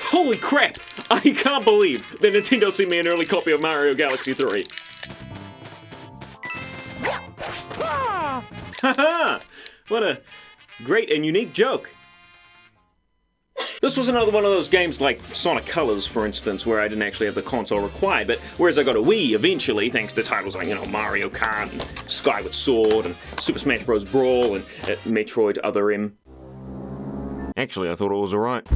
Holy crap! I can't believe that Nintendo sent me an early copy of Mario Galaxy 3. Haha! What a great and unique joke. This was another one of those games like Sonic Colors, for instance, where I didn't actually have the console required, but whereas I got a Wii eventually, thanks to titles like, Mario Kart and Skyward Sword and Super Smash Bros. Brawl and Metroid Other M. Actually, I thought it was alright.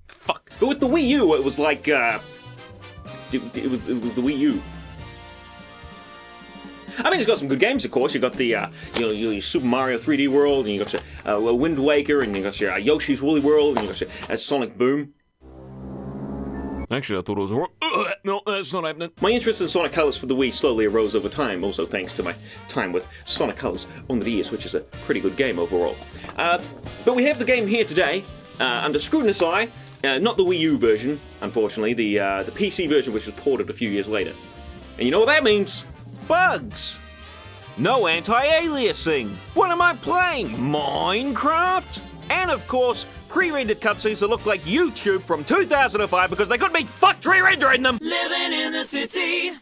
Fuck. But with the Wii U, it was like, it was the Wii U. I mean, it's got some good games, of course. You got the, your Super Mario 3D World, and you got your Wind Waker, and you got your Yoshi's Woolly World, and you got your Sonic Boom. Actually, I thought it was no, that's not happening. My interest in Sonic Colors for the Wii slowly arose over time, also thanks to my time with Sonic Colors on the DS, which is a pretty good game overall. But we have the game here today, under scrutinous eye. Not the Wii U version, unfortunately, the PC version, which was ported a few years later. And you know what that means? Bugs! No anti-aliasing! What am I playing? Minecraft? And of course, pre-rendered cutscenes that look like YouTube from 2005 because they couldn't be fucked re-rendering them! Living in the city!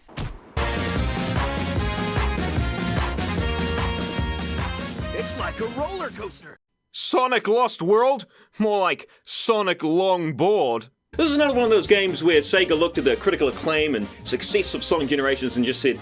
It's like a roller coaster! Sonic Lost World? More like Sonic Long Board. This is another one of those games where Sega looked at the critical acclaim and success of Sonic Generations and just said,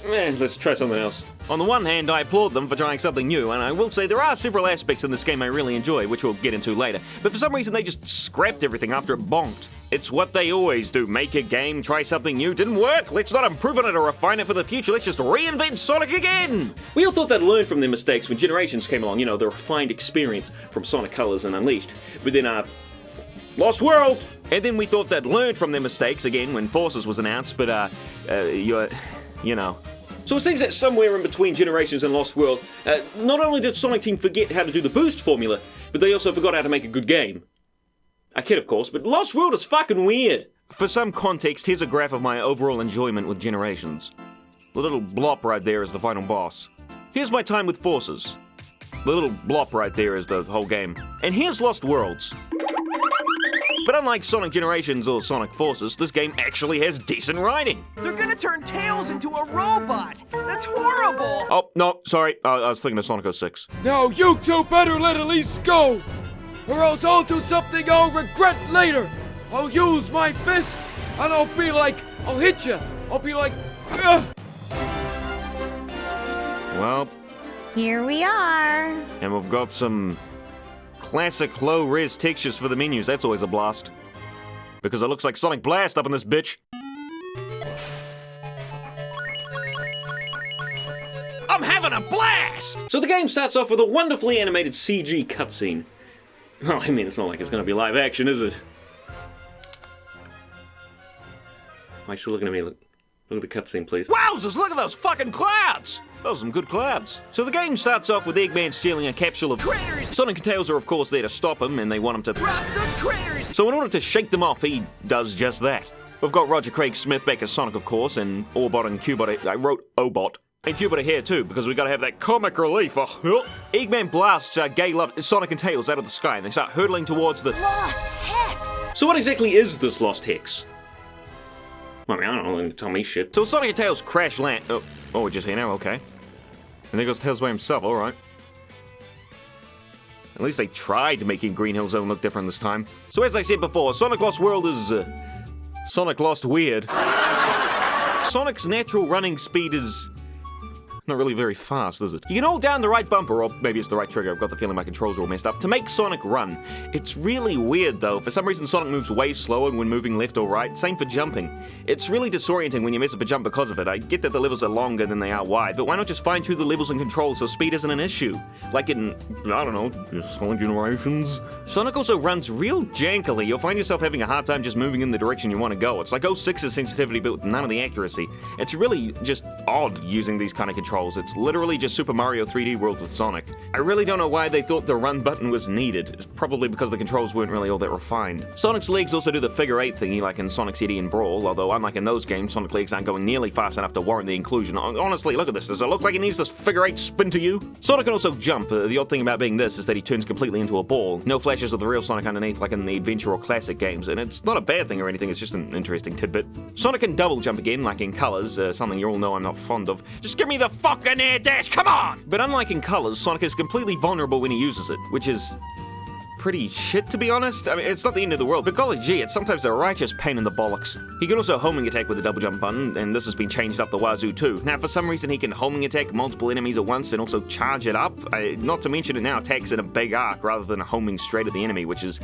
let's try something else. On the one hand, I applaud them for trying something new, and I will say there are several aspects in this game I really enjoy, which we'll get into later, but for some reason they just scrapped everything after it bonked. It's what they always do, make a game, try something new, didn't work, let's not improve on it or refine it for the future, let's just reinvent Sonic again! We all thought they'd learn from their mistakes when Generations came along, the refined experience from Sonic Colors and Unleashed, but then, Lost World! And then we thought they'd learned from their mistakes again when Forces was announced, but, So it seems that somewhere in between Generations and Lost World, not only did Sonic Team forget how to do the boost formula, but they also forgot how to make a good game. I kid, of course, but Lost World is fucking weird. For some context, here's a graph of my overall enjoyment with Generations. The little blop right there is the final boss. Here's my time with Forces. The little blop right there is the whole game. And here's Lost Worlds. But unlike Sonic Generations or Sonic Forces, this game actually has decent writing. They're gonna turn Tails into a robot! That's horrible! Oh, no, sorry, I was thinking of Sonic 06. Now you two better let Elise go! Or else I'll do something I'll regret later! I'll use my fist, and I'll hit you! I'll be like, ugh! Well, here we are. And we've got some classic low-res textures for the menus. That's always a blast. Because it looks like Sonic Blast up in this bitch. I'm having a blast! So the game starts off with a wonderfully animated CG cutscene. Well, I mean, it's not like it's gonna be live action, is it? Why are you still looking at me? Look at the cutscene, please. Wowzers, look at those fucking clouds! Those are some good clouds. So the game starts off with Eggman stealing a capsule of critters. Sonic and Tails are of course there to stop him, and they want him to drop the critters! So in order to shake them off, he does just that. We've got Roger Craig Smith back as Sonic, of course, and Orbot and Cubot. I wrote Obot. And Cubot here too, because we gotta have that comic relief. Eggman blasts gay love Sonic and Tails out of the sky, and they start hurtling towards the Lost Hex! So what exactly is this Lost Hex? I mean, I don't know, tell me shit. So Sonic and Tails crash land. Oh, we're just here now, okay. And there goes Tails by himself, alright. At least they tried making Green Hill Zone look different this time. So as I said before, Sonic Lost World is, Sonic Lost Weird. Sonic's natural running speed is not really very fast, is it? You can hold down the right bumper, or maybe it's the right trigger, I've got the feeling my controls are all messed up, to make Sonic run. It's really weird though, for some reason Sonic moves way slower when moving left or right, same for jumping. It's really disorienting when you mess up a jump because of it. I get that the levels are longer than they are wide, but why not just fine-tune the levels and controls so speed isn't an issue? Like in, I don't know, Sonic Generations? Sonic also runs real jankily. You'll find yourself having a hard time just moving in the direction you want to go. It's like 06's sensitivity but with none of the accuracy. It's really just odd using these kind of controls controls. It's literally just Super Mario 3D World with Sonic. I really don't know why they thought the run button was needed. It's probably because the controls weren't really all that refined. Sonic's legs also do the figure 8 thingy like in Sonic's Eddie and Brawl, although unlike in those games, Sonic legs aren't going nearly fast enough to warrant the inclusion. Honestly, look at this. Does it look like it needs this figure 8 spin to you? Sonic can also jump. The odd thing about being this is that he turns completely into a ball. No flashes of the real Sonic underneath like in the Adventure or Classic games, and it's not a bad thing or anything, it's just an interesting tidbit. Sonic can double jump again, like in Colors, something you all know I'm not fond of. Just give me the fucking air dash, come on! But unlike in Colors, Sonic is completely vulnerable when he uses it, which is pretty shit, to be honest. I mean, it's not the end of the world, but golly gee, it's sometimes a righteous pain in the bollocks. He can also homing attack with the double jump button, and this has been changed up the wazoo too. Now, for some reason, he can homing attack multiple enemies at once and also charge it up. Not to mention it now attacks in a big arc rather than homing straight at the enemy, which is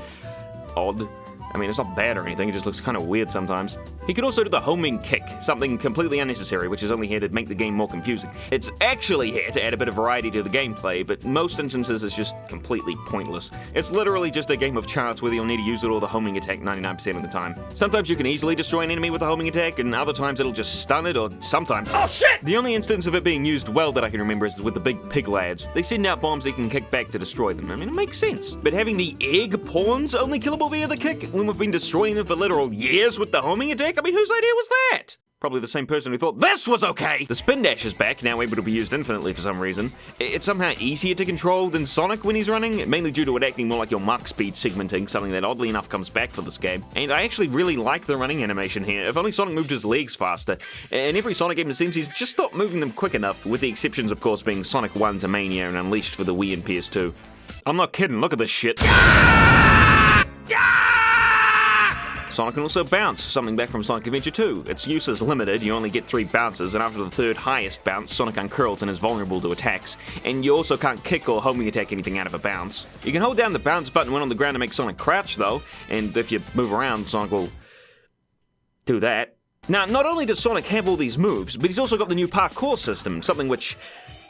odd. I mean, it's not bad or anything, it just looks kind of weird sometimes. He could also do the homing kick, something completely unnecessary, which is only here to make the game more confusing. It's actually here to add a bit of variety to the gameplay, but most instances it's just completely pointless. It's literally just a game of charts whether you'll need to use it or the homing attack 99% of the time. Sometimes you can easily destroy an enemy with a homing attack, and other times it'll just stun it, or sometimes— oh shit! The only instance of it being used well that I can remember is with the big pig lads. They send out bombs that you can kick back to destroy them. I mean, it makes sense. But having the egg pawns only killable via the kick, when we've been destroying them for literal years with the homing attack? I mean, whose idea was that? Probably the same person who thought this was okay! The spin dash is back, now able to be used infinitely for some reason. It's somehow easier to control than Sonic when he's running, mainly due to it acting more like your Mach speed segmenting, something that oddly enough comes back for this game. And I actually really like the running animation here. If only Sonic moved his legs faster. In every Sonic game it seems he's just not moving them quick enough, with the exceptions of course being Sonic 1 to Mania and Unleashed for the Wii and PS2. I'm not kidding, look at this shit. Sonic can also bounce, something back from Sonic Adventure 2. Its use is limited, you only get 3 bounces, and after the third highest bounce, Sonic uncurls and is vulnerable to attacks. And you also can't kick or homing attack anything out of a bounce. You can hold down the bounce button when on the ground to make Sonic crouch though, and if you move around, Sonic will do that. Now, not only does Sonic have all these moves, but he's also got the new parkour system, something which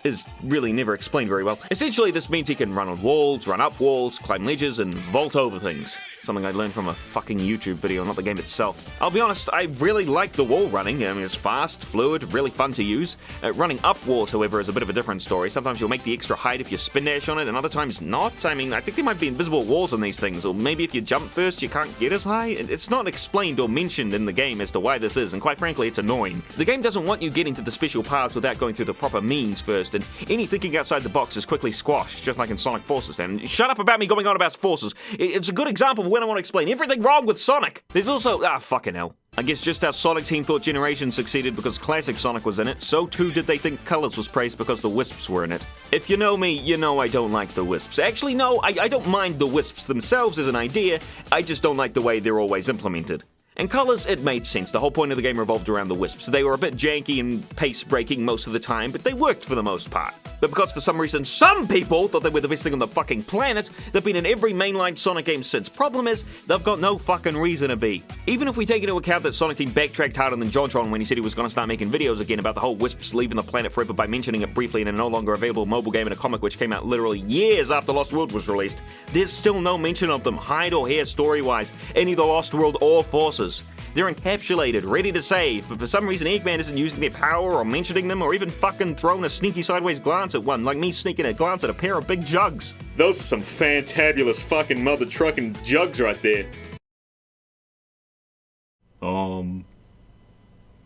is really never explained very well. Essentially, this means he can run on walls, run up walls, climb ledges, and vault over things. Something I learned from a fucking YouTube video, not the game itself. I'll be honest, I really like the wall running. I mean, it's fast, fluid, really fun to use. Running up walls, however, is a bit of a different story. Sometimes you'll make the extra height if you spin dash on it, and other times not. I mean, I think there might be invisible walls on these things, or maybe if you jump first, you can't get as high. It's not explained or mentioned in the game as to why this is, and quite frankly, it's annoying. The game doesn't want you getting to the special paths without going through the proper means first, and any thinking outside the box is quickly squashed, just like in Sonic Forces. And shut up about me going on about Forces. It's a good example of when I want to explain everything wrong with Sonic. There's also— fucking hell. I guess just how Sonic Team thought Generation succeeded because Classic Sonic was in it, so too did they think Colors was praised because the Wisps were in it. If you know me, you know I don't like the Wisps. Actually, no, I don't mind the Wisps themselves as an idea, I just don't like the way they're always implemented. In Colors, it made sense. The whole point of the game revolved around the Wisps. They were a bit janky and pace-breaking most of the time, but they worked for the most part. But because for some reason some people thought they were the best thing on the fucking planet, they've been in every mainline Sonic game since. Problem is, they've got no fucking reason to be. Even if we take into account that Sonic Team backtracked harder than JonTron when he said he was going to start making videos again about the whole Wisps leaving the planet forever by mentioning it briefly in a no longer available mobile game and a comic which came out literally years after Lost World was released, there's still no mention of them, hide or hair story-wise, in either Lost World or Forces. They're encapsulated, ready to save, but for some reason Eggman isn't using their power or mentioning them or even fucking throwing a sneaky sideways glance at one, like me sneaking a glance at a pair of big jugs. Those are some fantabulous fucking mother trucking jugs right there.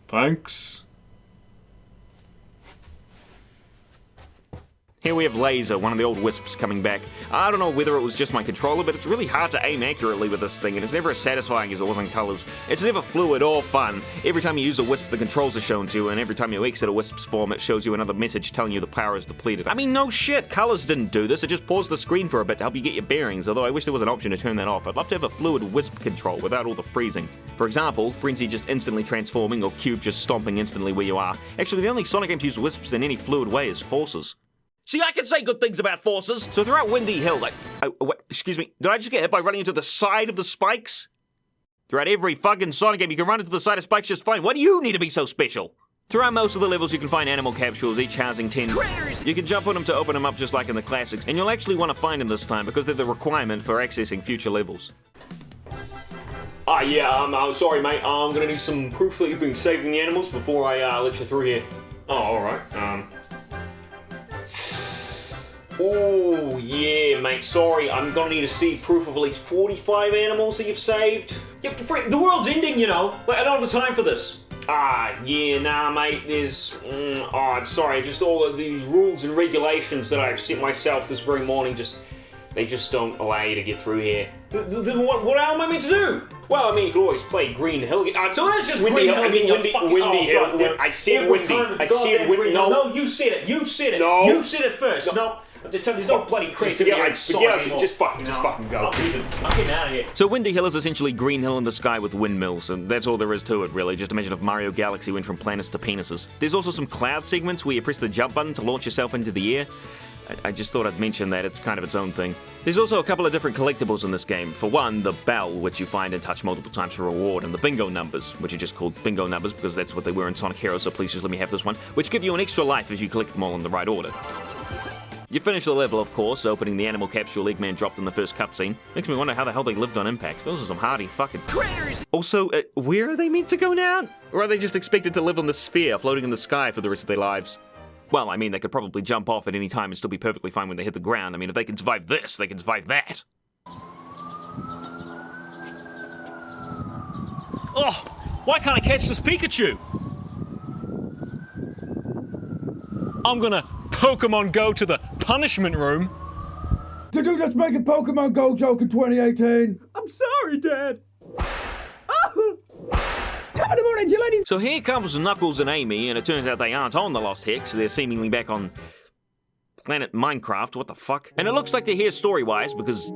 Thanks. Here we have Laser, one of the old Wisps, coming back. I don't know whether it was just my controller, but it's really hard to aim accurately with this thing, and it's never as satisfying as it was in Colors. It's never fluid or fun. Every time you use a Wisp, the controls are shown to you, and every time you exit a Wisp's form, it shows you another message telling you the power is depleted. I mean, no shit, Colors didn't do this. It just paused the screen for a bit to help you get your bearings, although I wish there was an option to turn that off. I'd love to have a fluid Wisp control without all the freezing. For example, Frenzy just instantly transforming, or Cube just stomping instantly where you are. Actually, the only Sonic game to use Wisps in any fluid way is Forces. See, I can say good things about Forces. So throughout Windy Hill, excuse me, did I just get hit by running into the side of the spikes? Throughout every fucking Sonic game, you can run into the side of spikes just fine. Why do you need to be so special? Throughout most of the levels, you can find animal capsules, each housing 10. Critters! You can jump on them to open them up just like in the classics, and you'll actually want to find them this time because they're the requirement for accessing future levels. I'm sorry, mate. I'm gonna need some proof that you've been saving the animals before I let you through here. Oh, alright. Oh, yeah, mate, sorry. I'm gonna need to see proof of at least 45 animals that you've saved. Yeah, the world's ending, you know. Like, I don't have the time for this. Yeah, nah, mate, there's... I'm sorry, just all of the rules and regulations that I've set myself this very morning they just don't allow you to get through here. Then what am I meant to do? Well, I mean, you could always play Green Hill. So it is just Windy Green Hill, Hill. Windy Hill. I said Windy. I said Windy. No, you said it. You said it. No. You said it first. No. There's no bloody creativity. Just fucking go. I'm getting out of here. So Windy Hill is essentially Green Hill in the sky with windmills, and that's all there is to it, really. Just imagine if Mario Galaxy went from planets to penises. There's also some cloud segments where you press the jump button to launch yourself into the air. I just thought I'd mention that. It's kind of its own thing. There's also a couple of different collectibles in this game. For one, the bell, which you find and touch multiple times for reward, and the bingo numbers, which are just called bingo numbers because that's what they were in Sonic Heroes, so please just let me have this one, which give you an extra life as you collect them all in the right order. You finish the level, of course, opening the animal capsule Eggman dropped in the first cutscene. Makes me wonder how the hell they lived on Impact. Those are some hardy fucking Critters! Also, where are they meant to go now? Or are they just expected to live on the sphere, floating in the sky for the rest of their lives? Well, I mean, they could probably jump off at any time and still be perfectly fine when they hit the ground. I mean, if they can survive this, they can survive that. Oh, why can't I catch this Pikachu? I'm gonna Pokemon Go to the punishment room. Did you just make a Pokemon Go joke in 2018? I'm sorry, Dad. Top of the morning, you ladies! So here comes Knuckles and Amy, and it turns out they aren't on the Lost Hex. They're seemingly back on planet Minecraft. What the fuck? And it looks like they're here story-wise because,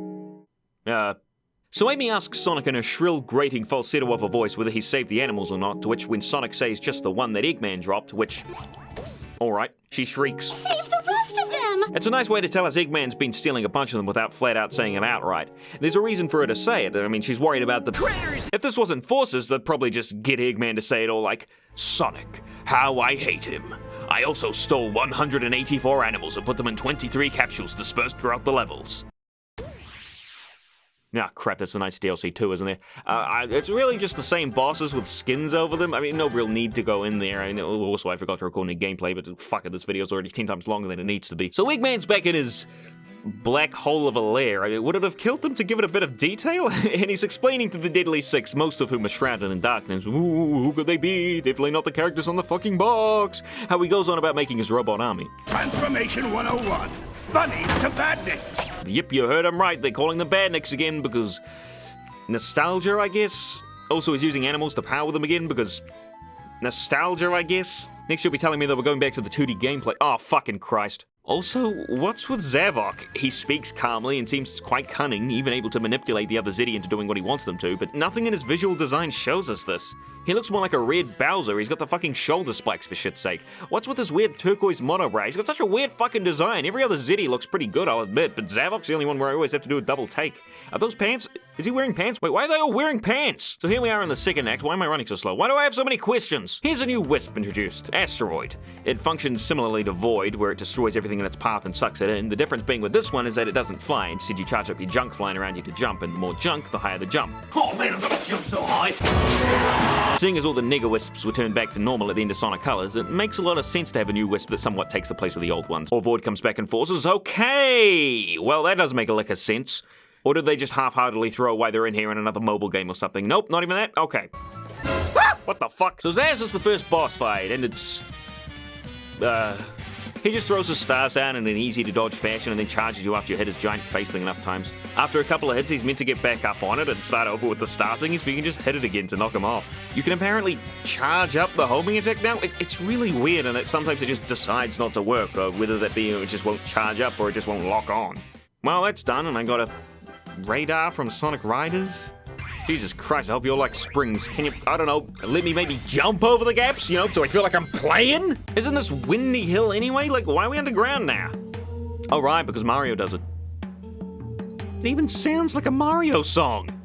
So Amy asks Sonic in a shrill, grating falsetto of a voice whether he saved the animals or not, to which when Sonic says just the one that Eggman dropped, which... Alright, she shrieks. Save the rest of them! It's a nice way to tell us Eggman's been stealing a bunch of them without flat out saying it outright. There's a reason for her to say it. I mean, she's worried about the Critters! If this wasn't Forces, they'd probably just get Eggman to say it all like, Sonic, how I hate him. I also stole 184 animals and put them in 23 capsules dispersed throughout the levels. Ah, crap, that's a nice DLC too, isn't there? It's really just the same bosses with skins over them. I mean, no real need to go in there. I know, also, I forgot to record any gameplay, but fuck it, this video's already 10 times longer than it needs to be. So Eggman's back in his black hole of a lair. I mean, would it have killed him to give it a bit of detail? And he's explaining to the Deadly Six, most of whom are shrouded in darkness. Ooh, who could they be? Definitely not the characters on the fucking box. How he goes on about making his robot army. Transformation 101. Bunnies to badniks. Yep, you heard him right. They're calling them badniks again because nostalgia, I guess. Also, he's using animals to power them again because nostalgia, I guess. Next, you'll be telling me that we're going back to the 2D gameplay. Oh, fucking Christ. Also, what's with Zavok? He speaks calmly and seems quite cunning, even able to manipulate the other Zeddy into doing what he wants them to, but nothing in his visual design shows us this. He looks more like a red Bowser. He's got the fucking shoulder spikes, for shit's sake. What's with this weird turquoise monobrow? He's got such a weird fucking design. Every other Zeddy looks pretty good, I'll admit, but Zavok's the only one where I always have to do a double take. Are those pants? Is he wearing pants? Wait, why are they all wearing pants? So here we are in the second act. Why am I running so slow? Why do I have so many questions? Here's a new wisp introduced. Asteroid. It functions similarly to Void, where it destroys everything in its path and sucks it in. The difference being with this one is that it doesn't fly. Instead, you charge up your junk flying around you to jump, and the more junk, the higher the jump. Oh man, I'm gonna jump so high. Seeing as all the nigger wisps were turned back to normal at the end of Sonic Colors, it makes a lot of sense to have a new wisp that somewhat takes the place of the old ones. Or Void comes back in Forces. Okay! Well, that does make a lick of sense. Or did they just half-heartedly throw away they're in here in another mobile game or something? Nope, not even that? Okay. What the fuck? So Zaz is the first boss fight, and it's... He just throws his stars down in an easy-to-dodge fashion and then charges you after you hit his giant face thing enough times. After a couple of hits, he's meant to get back up on it and start over with the star things, but you can just hit it again to knock him off. You can apparently charge up the homing attack now. It's really weird, and sometimes it just decides not to work, or whether that be it just won't charge up or it just won't lock on. Well, that's done, and I got a radar from Sonic Riders. Jesus Christ, I hope you're like springs. Can you, I don't know, let me maybe jump over the gaps, you know, so I feel like I'm playing? Isn't this Windy Hill anyway? Like, why are we underground now? Oh, right, because Mario does it. It even sounds like a Mario song.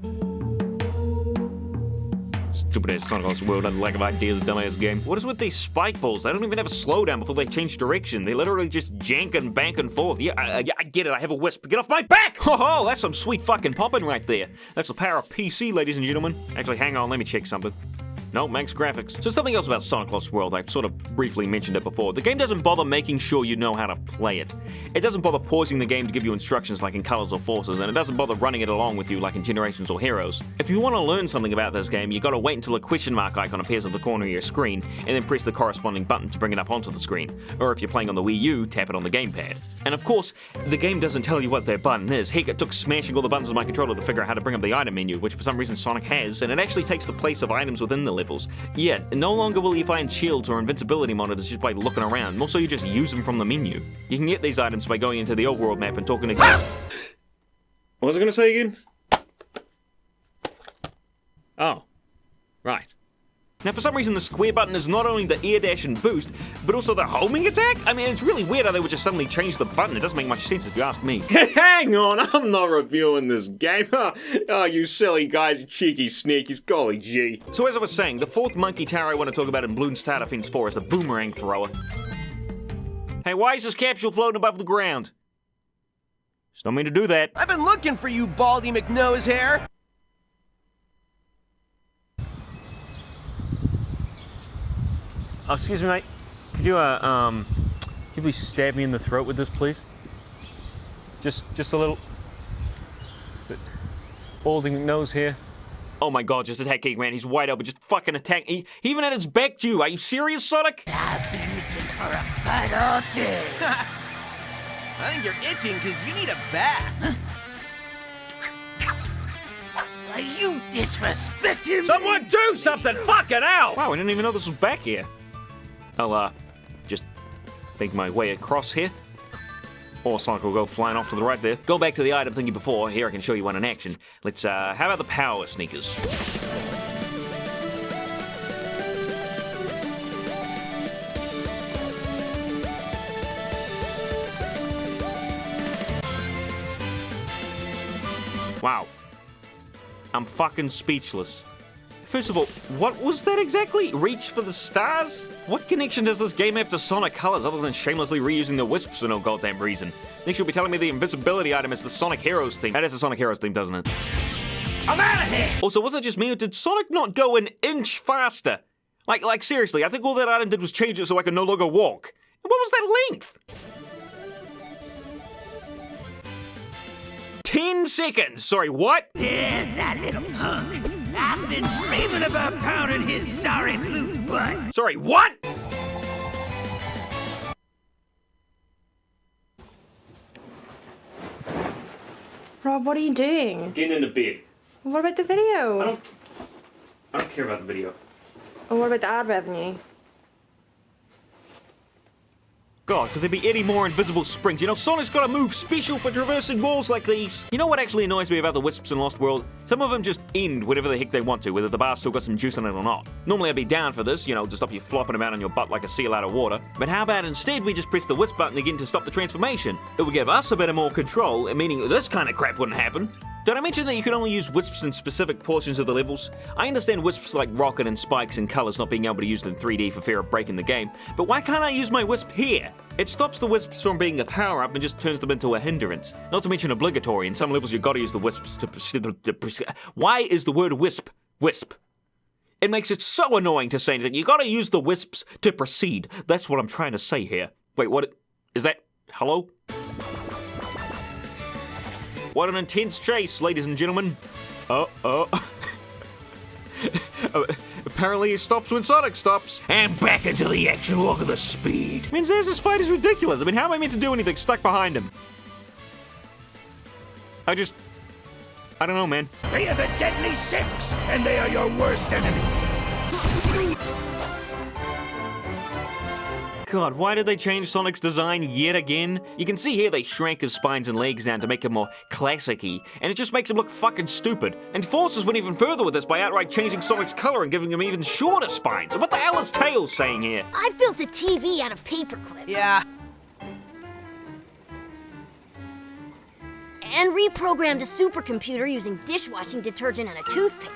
Stupid ass Sonic Lost World and lack of ideas, dumbass game. What is with these spike balls? They don't even have a slowdown before they change direction. They literally just jank and bank and forth. Yeah, I get it. I have a wisp. Get off my back! Oh, that's some sweet fucking popping right there. That's the power of PC, ladies and gentlemen. Actually, hang on. Let me check something. No, max graphics. So something else about Sonic Lost World, I sort of briefly mentioned it before. The game doesn't bother making sure you know how to play it. It doesn't bother pausing the game to give you instructions like in Colors or Forces, and it doesn't bother running it along with you like in Generations or Heroes. If you want to learn something about this game, you gotta wait until a question mark icon appears at the corner of your screen, and then press the corresponding button to bring it up onto the screen. Or if you're playing on the Wii U, tap it on the gamepad. And of course, the game doesn't tell you what that button is. Heck, it took smashing all the buttons on my controller to figure out how to bring up the item menu, which for some reason Sonic has, and it actually takes the place of items within the levels. Yet, no longer will you find shields or invincibility monitors just by looking around. Also, you just use them from the menu. You can get these items by going into the overworld map and talking to... What was I going to say again? Oh. Right. Now, for some reason, the square button is not only the air dash and boost, but also the homing attack? I mean, it's really weird how they would just suddenly change the button. It doesn't make much sense if you ask me. Hang on, I'm not reviewing this game. Oh, you silly guys, you cheeky sneakies, golly gee. So as I was saying, the fourth monkey tower I want to talk about in Bloons Tower Defense 4 is a boomerang thrower. Hey, why is this capsule floating above the ground? Just don't mean to do that. I've been looking for you, Baldy McNosehair. Oh, excuse me, mate. Could you please stab me in the throat with this, please? Just a little. Baldy McNose here. Oh my god, just attack Eggman. He's wide open. Just fucking attack. He even had his back to you. Are you serious, Sonic? I've been itching for a fight all day. I think you're itching because you need a bath. Are you disrespecting me? Someone do something! Fucking hell! Wow, I didn't even know this was back here. I'll, just make my way across here. Or Sonic will go flying off to the right there. Go back to the item thingy before. Here, I can show you one in action. Let's, how about the power sneakers? Wow. I'm fucking speechless. First of all, what was that exactly? Reach for the stars? What connection does this game have to Sonic Colors other than shamelessly reusing the wisps for no goddamn reason? Next you'll be telling me the invisibility item is the Sonic Heroes theme. That is the Sonic Heroes theme, doesn't it? I'm out of here! Also, was it just me or did Sonic not go an inch faster? Like seriously, I think all that item did was change it so I could no longer walk. What was that length? 10 seconds! Sorry, what? There's that little punk. I've been dreaming about pounding his sorry blue butt. Sorry, what? Rob, what are you doing? Getting into bed. What about the video? I don't care about the video. And what about the ad revenue? God, could there be any more invisible springs? You know, Sonic's got a move special for traversing walls like these. You know what actually annoys me about the Wisps in Lost World? Some of them just end whatever the heck they want to, whether the bar's still got some juice on it or not. Normally I'd be down for this, you know, to stop you flopping about on your butt like a seal out of water. But how about instead we just press the Wisp button again to stop the transformation? It would give us a bit more control, meaning this kind of crap wouldn't happen. Did I mention that you can only use wisps in specific portions of the levels? I understand wisps like Rocket and Spikes and Colors not being able to use them in 3D for fear of breaking the game, but why can't I use my wisp here? It stops the wisps from being a power-up and just turns them into a hindrance. Not to mention obligatory, in some levels you've got to use the wisps to... Why is the word wisp? Wisp. It makes it so annoying to say that you gotta use the wisps to proceed. That's what I'm trying to say here. Wait, what? Is that... Hello? What an intense chase, ladies and gentlemen. Apparently it stops when Sonic stops. And back into the action, look at the speed. I mean, Zaz's fight is ridiculous. I mean, how am I meant to do anything stuck behind him? I don't know, man. They are the Deadly Six, and they are your worst enemies. God, why did they change Sonic's design yet again? You can see here they shrank his spines and legs down to make him more classic-y, and it just makes him look fucking stupid. And Forces went even further with this by outright changing Sonic's color and giving him even shorter spines. And what the hell is Tails saying here? I've built a TV out of paper clips. Yeah. And reprogrammed a supercomputer using dishwashing detergent and a toothpick.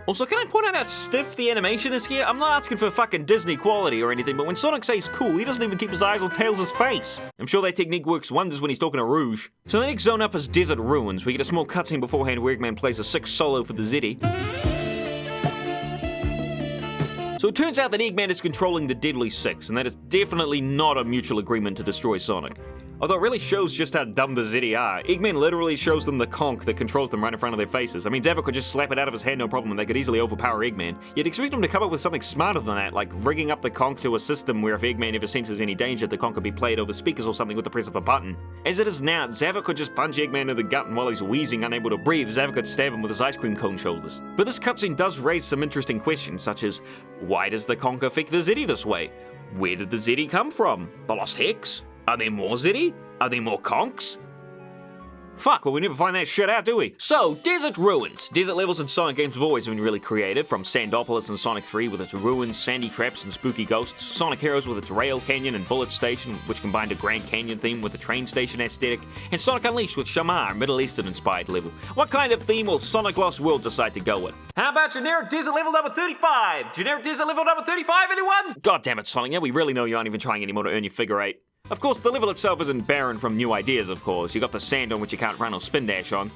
Also, can I point out how stiff the animation is here? I'm not asking for fucking Disney quality or anything, but when Sonic says cool, he doesn't even keep his eyes on Tails' face. I'm sure that technique works wonders when he's talking to Rouge. So the next zone up is Desert Ruins. We get a small cutscene beforehand where Eggman plays a sick solo for the Zeddy. So it turns out that Eggman is controlling the Deadly Six, and that is definitely not a mutual agreement to destroy Sonic. Although it really shows just how dumb the Zeddy are. Eggman literally shows them the conch that controls them right in front of their faces. I mean, Zavok could just slap it out of his hand, no problem, and they could easily overpower Eggman. You'd expect him to come up with something smarter than that, like rigging up the conch to a system where if Eggman ever senses any danger, the conch could be played over speakers or something with the press of a button. As it is now, Zavok could just punch Eggman in the gut, and while he's wheezing, unable to breathe, Zavok could stab him with his ice cream cone shoulders. But this cutscene does raise some interesting questions, such as, why does the conch affect the Zeddy this way? Where did the Zeddy come from? The Lost Hex? Are there more Zeddy? Are there more conchs? Fuck, well we never find that shit out, do we? So, Desert Ruins. Desert levels in Sonic games have always been really creative, from Sandopolis in Sonic 3 with its ruins, sandy traps, and spooky ghosts, Sonic Heroes with its Rail Canyon and Bullet Station, which combined a Grand Canyon theme with a train station aesthetic, and Sonic Unleashed with Shamar, Middle Eastern-inspired level. What kind of theme will Sonic Lost World decide to go with? How about generic desert level number 35? Generic desert level number 35, anyone? God damn it, Sonic, yeah, we really know you aren't even trying anymore to earn your figure 8. Of course, the level itself isn't barren from new ideas, of course. You got the sand on which you can't run or spin dash on.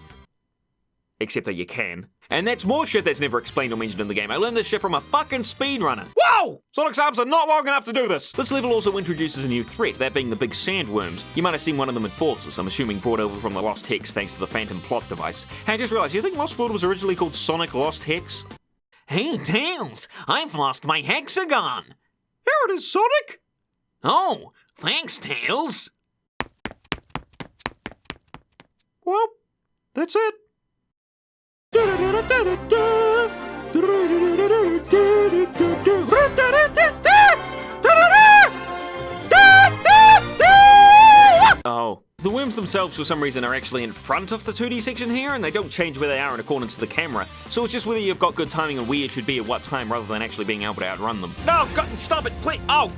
Except that you can. And that's more shit that's never explained or mentioned in the game. I learned this shit from a fucking speedrunner. Whoa! Sonic's arms are not long enough to do this! This level also introduces a new threat, that being the big sandworms. You might have seen one of them in Forces, I'm assuming brought over from the Lost Hex thanks to the Phantom plot device. Hey, I just realized, you think Lost World was originally called Sonic Lost Hex? Hey, Tails! I've lost my hexagon! Here it is, Sonic! Oh, thanks, Tails. Well, that's it. Oh. The worms themselves, for some reason, are actually in front of the 2D section here, and they don't change where they are in accordance to the camera. So it's just whether you've got good timing and where you should be at what time, rather than actually being able to outrun them. No, God, stop it, please. Oh!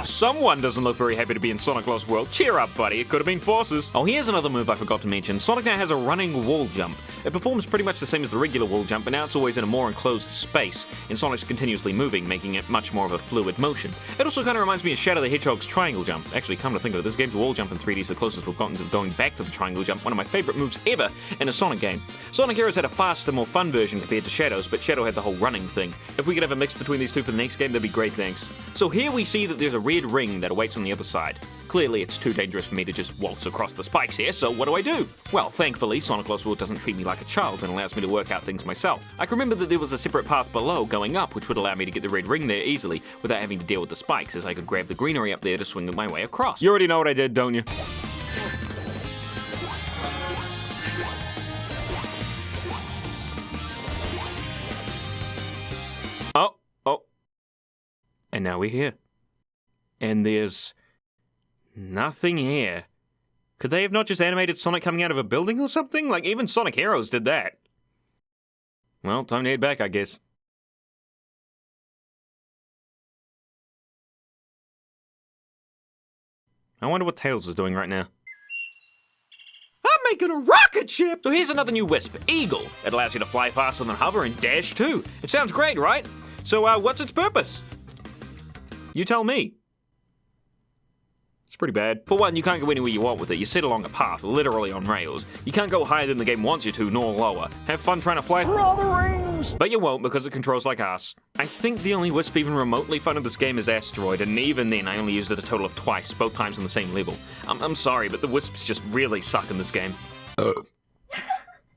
Someone doesn't look very happy to be in Sonic Lost World. Cheer up, buddy. It could have been Forces. Oh, here's another move I forgot to mention. Sonic now has a running wall jump. It performs pretty much the same as the regular wall jump, but now it's always in a more enclosed space, and Sonic's continuously moving, making it much more of a fluid motion. It also kind of reminds me of Shadow the Hedgehog's triangle jump. Actually, come to think of it, this game's wall jump in 3D is the closest we've gotten to going back to the triangle jump, one of my favorite moves ever in a Sonic game. Sonic Heroes had a faster, more fun version compared to Shadow's, but Shadow had the whole running thing. If we could have a mix between these two for the next game, that'd be great, thanks. So here we see that there's a red ring that awaits on the other side. Clearly, it's too dangerous for me to just waltz across the spikes here, so what do? Well, thankfully, Sonic Lost World doesn't treat me like a child and allows me to work out things myself. I can remember that there was a separate path below going up, which would allow me to get the red ring there easily, without having to deal with the spikes, as I could grab the greenery up there to swing my way across. You already know what I did, don't you? Oh. And now we're here. And there's nothing here. Could they have not just animated Sonic coming out of a building or something? Like, even Sonic Heroes did that. Well, time to head back, I guess. I wonder what Tails is doing right now. I'm making a rocket ship! So here's another new Wisp, Eagle. It allows you to fly faster than hover and dash too. It sounds great, right? So, what's its purpose? You tell me. It's pretty bad. For one, you can't go anywhere you want with it. You sit along a path, literally on rails. You can't go higher than the game wants you to, nor lower. Have fun trying to fly for all the rings! But you won't, because it controls like ass. I think the only Wisp even remotely fun of this game is Asteroid, and even then I only used it a total of twice, both times on the same level. I'm sorry, but the Wisps just really suck in this game.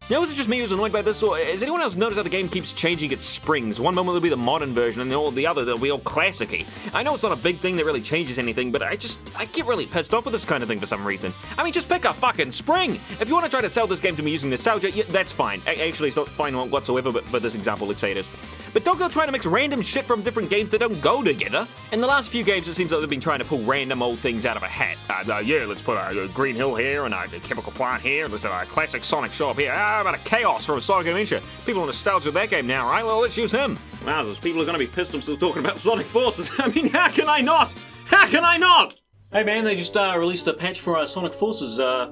Now, is it just me who's annoyed by this, or has anyone else noticed how the game keeps changing its springs? One moment it'll be the modern version, and the other they'll be all classic-y. I know it's not a big thing that really changes anything, but I get really pissed off with this kind of thing for some reason. I mean, just pick a fucking spring! If you want to try to sell this game to me using nostalgia, yeah, that's fine. Actually, it's not fine whatsoever, but for this example, let's say it is. But don't go trying to mix random shit from different games that don't go together. In the last few games, it seems like they've been trying to pull random old things out of a hat. Yeah, let's put a Green Hill here, and a chemical plant here, let's have a classic Sonic show up here. How about a Chaos from Sonic Adventure? People are nostalgic with that game now, right? Well, let's use him. Wow, those people are going to be pissed I'm still talking about Sonic Forces. I mean, how can I not? How can I not? Hey man, they just released a patch for Sonic Forces. The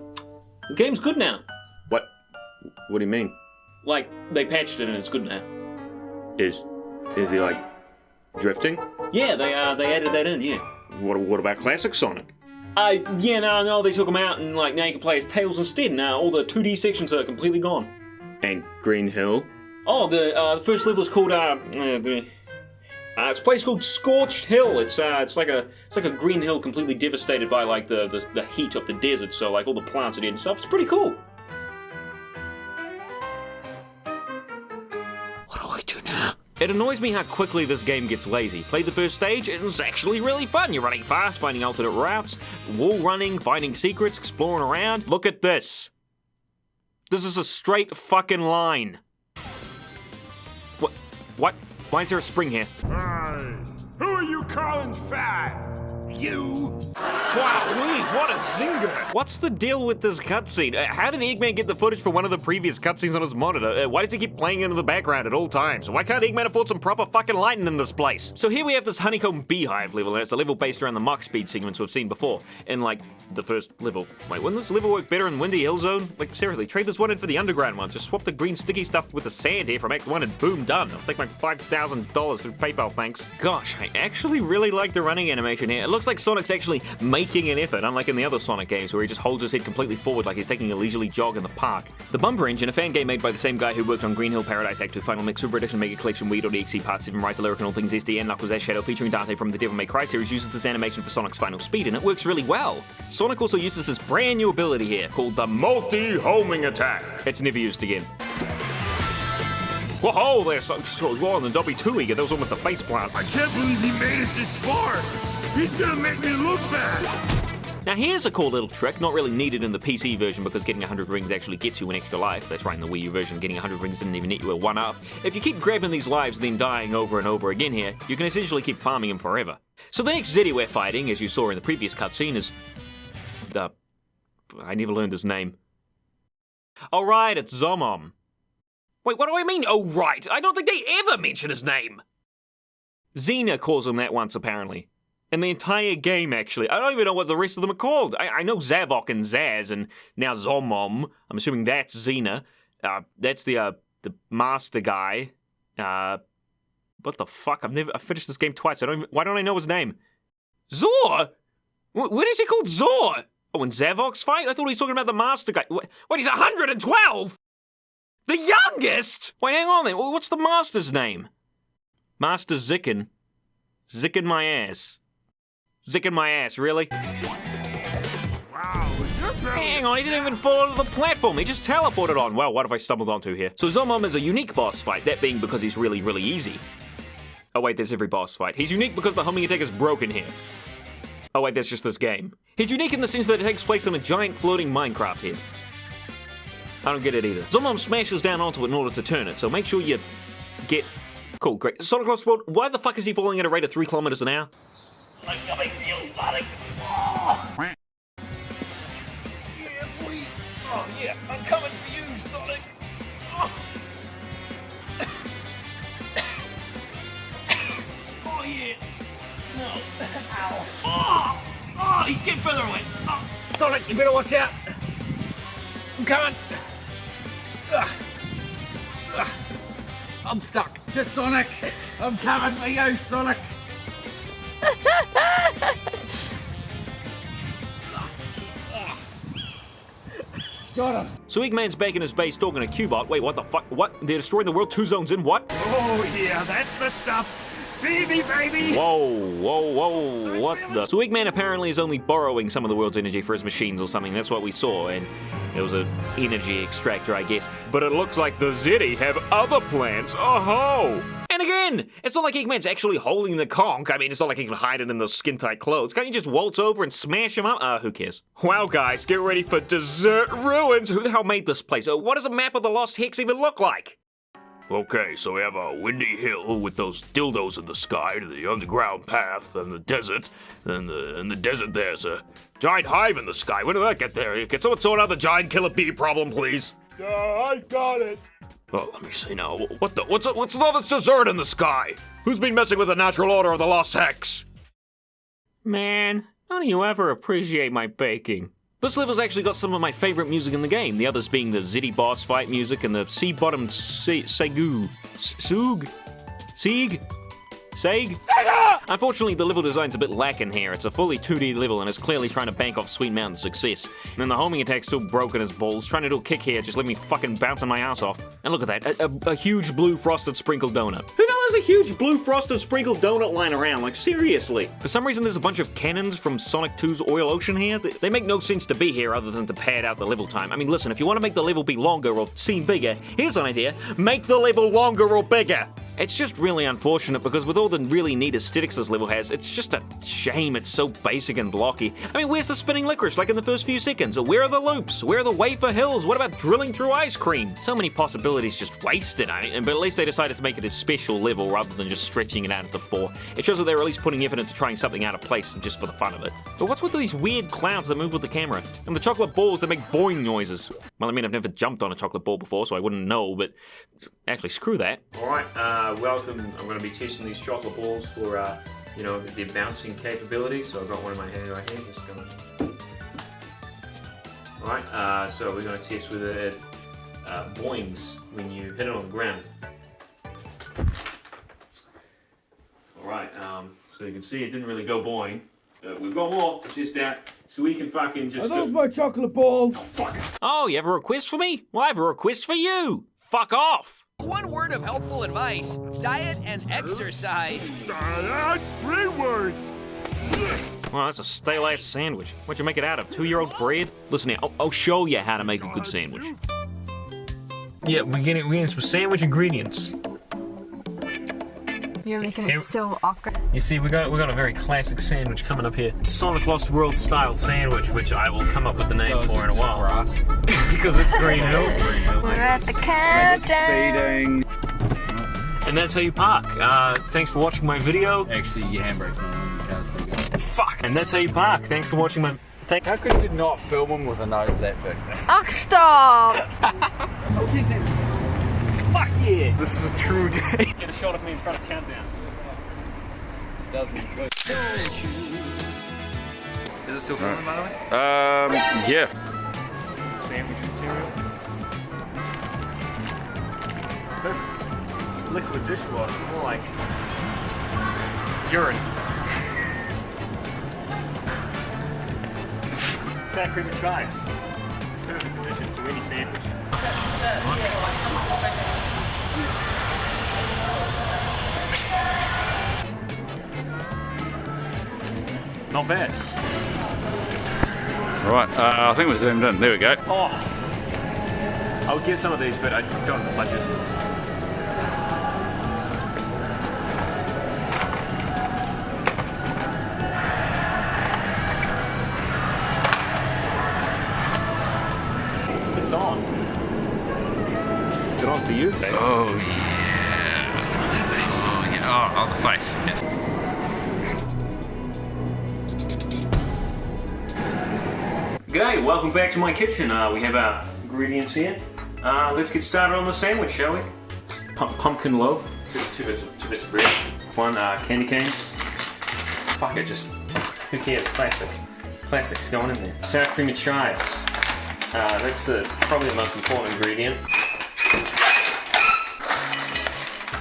game's good now. What do you mean? Like, they patched it and it's good now. Is he like drifting? Yeah, they added that in, yeah. What about classic Sonic? Yeah, no, they took them out and like now you can play as Tails instead. Now all the 2D sections are completely gone. And Green Hill? Oh, the first level is called it's a place called Scorched Hill. It's like a green hill completely devastated by like the heat of the desert. So like all the plants are dead and stuff. It's pretty cool. What do I do now? It annoys me how quickly this game gets lazy. Play the first stage, and it's actually really fun. You're running fast, finding alternate routes, wall running, finding secrets, exploring around. Look at this. This is a straight fucking line. What? Why is there a spring here? Who are you calling fat? You? Wow, Willie, what a zinger! What's the deal with this cutscene? How did Eggman get the footage for one of the previous cutscenes on his monitor? Why does he keep playing into the background at all times? Why can't Eggman afford some proper fucking lighting in this place? So here we have this Honeycomb Beehive level, and it's a level based around the Mach speed segments we've seen before in, like, the first level. Wait, wouldn't this level work better in Windy Hill Zone? Like, seriously, trade this one in for the underground one. Just swap the green sticky stuff with the sand here from Act 1 and boom, done. I'll take my $5,000 through PayPal, thanks. Gosh, I actually really like the running animation here. It looks like Sonic's actually making an effort, unlike in the other Sonic games where he just holds his head completely forward like he's taking a leisurely jog in the park. The Bumper Engine, a fan game made by the same guy who worked on Green Hill Paradise Act 2 Final Mix, Super Edition, Mega Collection, Wii.exe, Part 7, Rise of Lyric and All Things SD, and Knuckles as Shadow featuring Dante from the Devil May Cry series uses this animation for Sonic's final speed, and it works really well. Sonic also uses this brand new ability here called the Multi-Homing Attack. It's never used again. Whoa, there's so more than W2 Eager. That was almost a faceplant. I can't believe he made it this far. He's gonna make me look bad. Now here's a cool little trick, not really needed in the PC version because getting 100 rings actually gets you an extra life. That's right, in the Wii U version, getting 100 rings didn't even net you a 1-up. If you keep grabbing these lives and then dying over and over again here, you can essentially keep farming them forever. So the next Zeddy we're fighting, as you saw in the previous cutscene, is... I never learned his name. Oh right, it's Zomom. Wait, what do I mean, oh right? I don't think they ever mention his name! Xena calls him that once, apparently. In the entire game, actually. I don't even know what the rest of them are called. I know Zavok and Zaz, and now Zomom. I'm assuming that's Xena. That's the master guy. What the fuck? I finished this game twice. Why don't I know his name? Zor? What is he called Zor? Oh, in Zavok's fight? I thought he was talking about the master guy. What, he's 112? The youngest? Wait, hang on then. What's the master's name? Master Zicken. Zicken my ass. Zicking my ass, really? Wow, you're barely... Hang on, he didn't even fall onto the platform. He just teleported on. Well, what have I stumbled onto here? So Zomom is a unique boss fight, that being because he's really, really easy. Oh wait, there's every boss fight. He's unique because the homing attack is broken here. Oh wait, that's just this game. He's unique in the sense that it takes place on a giant floating Minecraft head. I don't get it either. Zomom smashes down onto it in order to turn it, so make sure you get... Cool, great. Sonic Lost World, why the fuck is he falling at a rate of 3 kilometers an hour? Like coming for you, Sonic. Oh. Yeah, boy. Oh, yeah, I'm coming for you, Sonic. Oh, oh yeah. No. Ow. Oh, oh, he's getting further away. Oh. Sonic, you better watch out. I'm coming. I'm stuck. Just Sonic. I'm coming for you, Sonic. Got him. So Eggman's back in his base talking to Cubot. Wait, what the fuck? What? They're destroying the world 2 zones in? What? Oh, yeah, that's the stuff. Feed me, baby. Whoa, what the? So Eggman apparently is only borrowing some of the world's energy for his machines or something. That's what we saw, and it was an energy extractor, I guess. But it looks like the Zeddy have other plans. Oh-ho! And again, it's not like Eggman's actually holding the conch. I mean, it's not like he can hide it in those skin-tight clothes. Can't you just waltz over and smash him up? Who cares? Wow, guys, get ready for Desert Ruins. Who the hell made this place? What does a map of the Lost Hex even look like? Okay, so we have a windy hill with those dildos in the sky, the underground path, and the desert. And in the desert there's a giant hive in the sky. When did that get there? Can someone sort out the giant killer bee problem, please? I got it. Oh, let me see now. What's all this dessert in the sky? Who's been messing with the natural order of the Lost Hex? Man, don't you ever appreciate my baking? This level's actually got some of my favorite music in the game, the others being the Zeddy boss fight music and the sea-bottomed Suug Sieg? Sag? Unfortunately, the level design's a bit lacking here. It's a fully 2D level and it's clearly trying to bank off Sweet Mountain success. And then the homing attack's still broken as balls. Trying to do a kick here, just let me fucking bouncing my ass off. And look at that, a huge blue frosted sprinkled donut. Who the hell has a huge blue frosted sprinkled donut lying around? Like, seriously. For some reason, there's a bunch of cannons from Sonic 2's Oil Ocean here. They make no sense to be here other than to pad out the level time. I mean, listen, if you want to make the level be longer or seem bigger, here's an idea. Make the level longer or bigger. It's just really unfortunate because with all the really neat aesthetics this level has, it's just a shame it's so basic and blocky. I mean, where's the spinning licorice like in the first few seconds? Or where are the loops? Where are the wafer hills? What about drilling through ice cream? So many possibilities just wasted, but at least they decided to make it a special level rather than just stretching it out into 4. It shows that they're at least putting effort into trying something out of place just for the fun of it. But what's with these weird clouds that move with the camera? And the chocolate balls that make boing noises? Well, I mean, I've never jumped on a chocolate ball before, so I wouldn't know, but actually, screw that. Alright, welcome. I'm going to be testing these chocolate balls for, you know, their bouncing capability. So I've got one in my hand right here. Just going. Alright, so we're going to test whether it boings when you hit it on the ground. Alright, so you can see it didn't really go boing. We've got more to test out, so we can fucking just I love my chocolate balls. Oh, fuck. Oh, you have a request for me? Well, I have a request for you. Fuck off. One word of helpful advice: diet and exercise. That's 3 words. Well, that's a stale-ass sandwich. What'd you make it out of? 2-year-old bread? Listen here, I'll show you how to make a good sandwich. Yeah, we're getting some sandwich ingredients. You're making it so awkward. You see, we got a very classic sandwich coming up here. Sonic Lost World style sandwich, which I will come up with the name for in a while. Because it's Green Hill. We're at the countdown. And that's how you park. Thanks for watching my video. Actually, your handbrake's not on, you can't still go. Fuck. And that's how you park. Thanks for watching my. How could you not film him with a nose that big? Oh, stop! Fuck yeah! This is a true day. Get a shot of me in front of Countdown. Doesn't good. Is it still filming, by the way? Yeah. Sandwich material. Perfect. Liquid dishwasher, more like urine. Sour cream and chives. Perfect addition to any sandwich. Not bad. Right, I think we're zoomed in. There we go. Oh, I would give some of these, but I don't have the budget. It's on. Is it on for you? Oh, yeah. Oh, yeah. Oh, the face. Yes. G'day, welcome back to my kitchen. We have our ingredients here. Let's get started on the sandwich, shall we? Pumpkin loaf, two bits of bread, 1 candy cane. Fuck it, just who cares? Plastic's going in there. Sour cream and chives. That's probably the most important ingredient.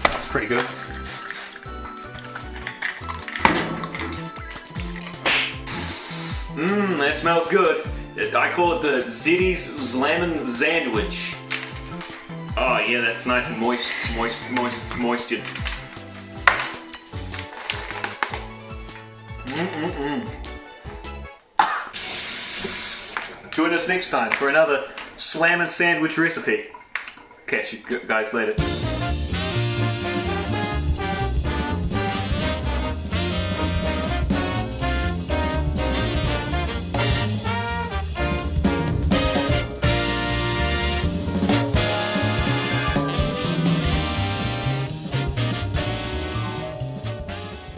It's pretty good. That smells good. I call it the Zeddy's Slammin' Sandwich. Oh yeah, that's nice and moistured. Join us next time for another Slammin' Sandwich recipe. Catch you guys later.